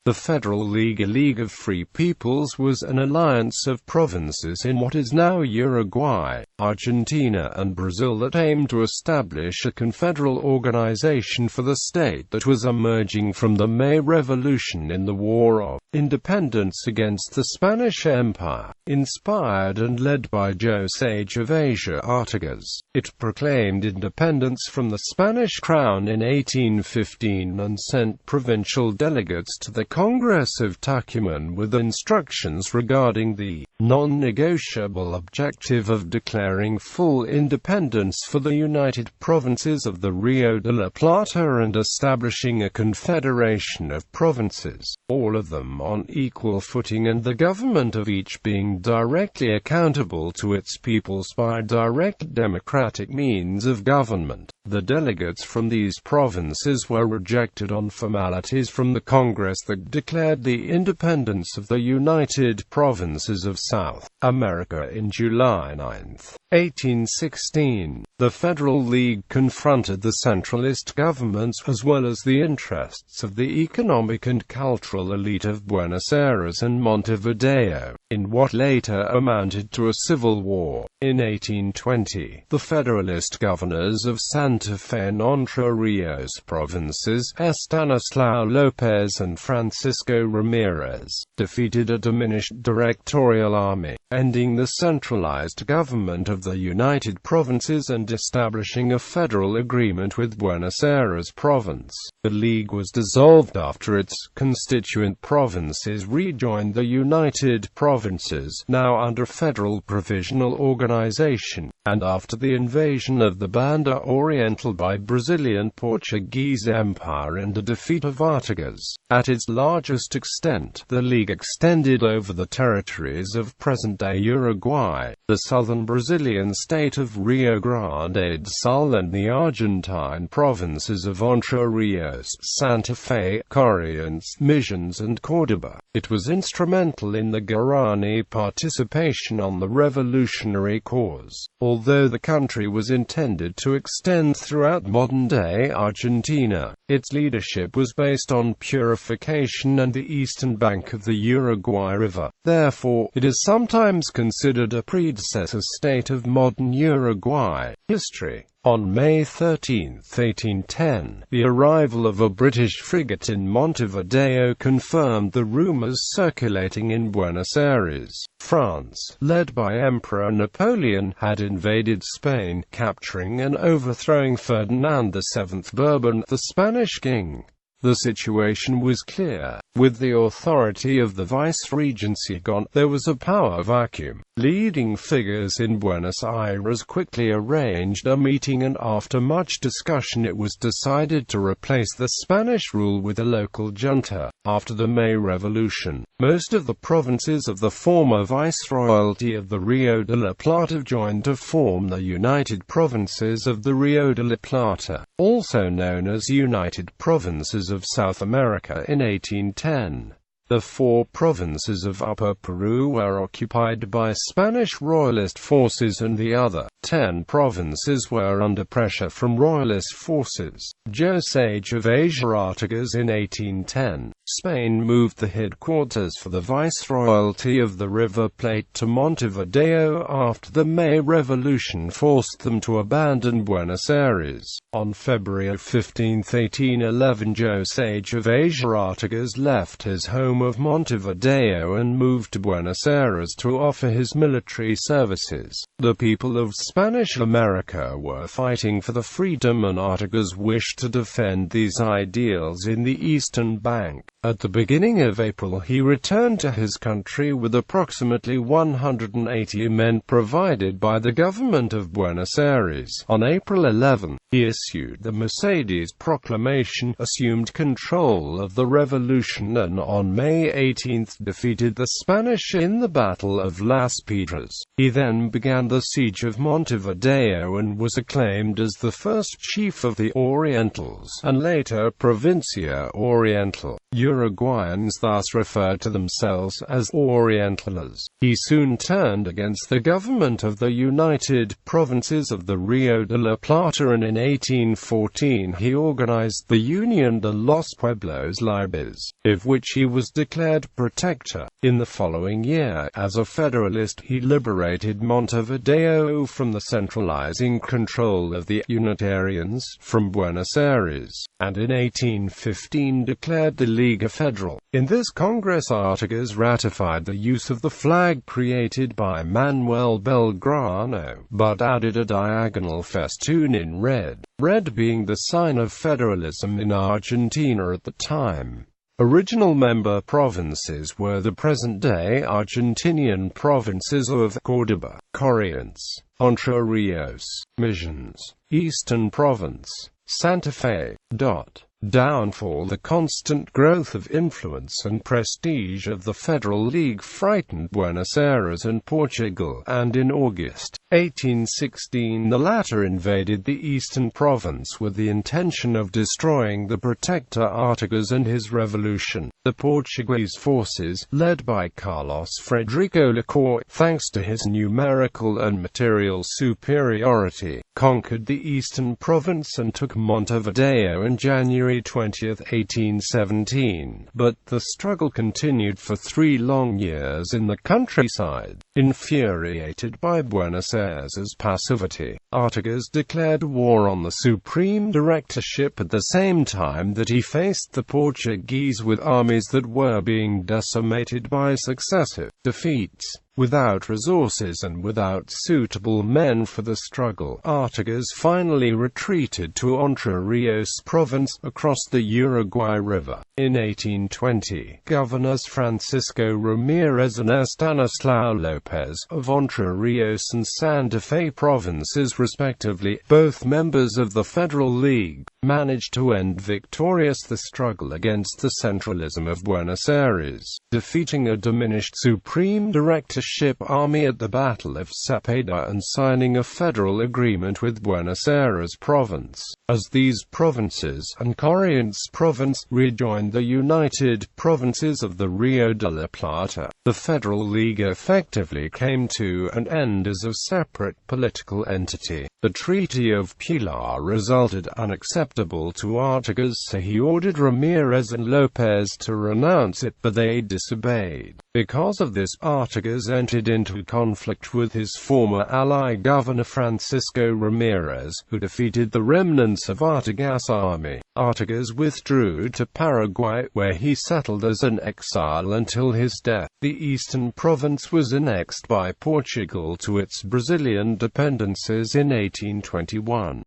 The Federal League, a League of Free Peoples, was an alliance of provinces in what is now Uruguay, Argentina and Brazil that aimed to establish a confederal organization for the state that was emerging from the May Revolution in the War of Independence against the Spanish Empire. Inspired and led by José Gervasio Artigas, it proclaimed independence from the Spanish crown in 1815 and sent provincial delegates to the Congress of Tucumán with instructions regarding the non-negotiable objective of declaring full independence for the united provinces of the Rio de la Plata and establishing a confederation of provinces, all of them on equal footing and the government of each being directly accountable to its peoples by direct democratic means of government. The delegates from these provinces were rejected on formalities from the Congress that declared the independence of the United Provinces of South America in July 9, 1816. The Federal League confronted the centralist governments as well as the interests of the economic and cultural elite of Buenos Aires and Montevideo, in what later amounted to a civil war. In 1820, the Federalist governors of Santa Fe and Entre Rios provinces, Estanislao Lopez and Francisco Ramirez, defeated a diminished directorial army, ending the centralized government of the United Provinces and establishing a federal agreement with Buenos Aires province. The League was dissolved after its constituent provinces rejoined the United Provinces, now under federal provisional organization, and after the invasion of the Banda Oriental by Brazilian Portuguese Empire and the defeat of Artigas. At its largest extent, the League extended over the territories of present-day Uruguay, the southern Brazilian state of Rio Grande do Sul and the Argentine provinces of Entre Rios, Santa Fe, Corrientes, Misiones and Córdoba. It was instrumental in the Guarani participation on the revolutionary cause. Although the country was intended to extend throughout modern-day Argentina, its leadership was based on purification and the eastern bank of the Uruguay River. Therefore, it is sometimes considered a predecessor state of modern Uruguay. History. On May 13, 1810, the arrival of a British frigate in Montevideo confirmed the rumors circulating in Buenos Aires. France, led by Emperor Napoleon, had invaded Spain, capturing and overthrowing Ferdinand VII Bourbon, the Spanish king. The situation was clear. With the authority of the vice-regency gone, there was a power vacuum. Leading figures in Buenos Aires quickly arranged a meeting and after much discussion it was decided to replace the Spanish rule with a local junta. After the May Revolution, most of the provinces of the former viceroyalty of the Rio de la Plata joined to form the United Provinces of the Rio de la Plata, also known as United Provinces of South America in 1810. The 4 provinces of Upper Peru were occupied by Spanish royalist forces and the other 10 provinces were under pressure from royalist forces. José Gervasio Artigas in 1810. Spain moved the headquarters for the viceroyalty of the River Plate to Montevideo after the May Revolution forced them to abandon Buenos Aires. On February 15, 1811, José Gervasio Artigas left his home of Montevideo and moved to Buenos Aires to offer his military services. The people of Spanish America were fighting for the freedom and Artigas wished to defend these ideals in the eastern bank. At the beginning of April he returned to his country with approximately 180 men provided by the government of Buenos Aires. On April 11, he issued the Mercedes Proclamation, assumed control of the revolution and on May 18 defeated the Spanish in the Battle of Las Piedras. He then began the siege of Montevideo and was acclaimed as the first chief of the Orientals, and later Provincia Oriental. Uruguayans thus referred to themselves as Orientales. He soon turned against the government of the United Provinces of the Rio de la Plata, and in 1814 he organized the Union de los Pueblos Libres, of which he was declared protector. In the following year, as a federalist, he liberated Montevideo from the centralizing control of the Unitarians from Buenos Aires, and in 1815 declared the Liga Federal. In this Congress, Artigas ratified the use of the flag created by Manuel Belgrano, but added a diagonal festoon in red, red being the sign of federalism in Argentina at the time. Original member provinces were the present-day Argentinian provinces of Córdoba, Corrientes, Entre Rios, Misiones, Eastern Province, Santa Fe. Downfall. The constant growth of influence and prestige of the Federal League frightened Buenos Aires and Portugal, and in August 1816 the latter invaded the Eastern Province with the intention of destroying the protector Artigas and his revolution. The Portuguese forces, led by Carlos Frederico Lecor, thanks to his numerical and material superiority, conquered the Eastern Province and took Montevideo in January 20, 1817. But the struggle continued for 3 long years in the countryside. Infuriated by Buenos Aires's passivity, Artigas declared war on the Supreme Directorship at the same time that he faced the Portuguese with armies that were being decimated by successive defeats. Without resources and without suitable men for the struggle, Artigas finally retreated to Entre Rios province, across the Uruguay River. In 1820, governors Francisco Ramirez and Estanislao López, of Entre Rios and Santa Fe provinces respectively, both members of the Federal League, managed to end victorious the struggle against the centralism of Buenos Aires, defeating a diminished Supreme Directorship army at the Battle of Cepeda and signing a federal agreement with Buenos Aires province. As these provinces, and Corrientes province, rejoined the United Provinces of the Rio de la Plata, the Federal League effectively came to an end as a separate political entity. The Treaty of Pilar resulted unacceptable to Artigas, so he ordered Ramirez and López to renounce it, but they disobeyed. Because of this, Artigas entered into conflict with his former ally Governor Francisco Ramirez, who defeated the remnants of Artigas' army. Artigas withdrew to Paraguay, where he settled as an exile until his death. The Eastern Province was annexed by Portugal to its Brazilian dependencies in 1821.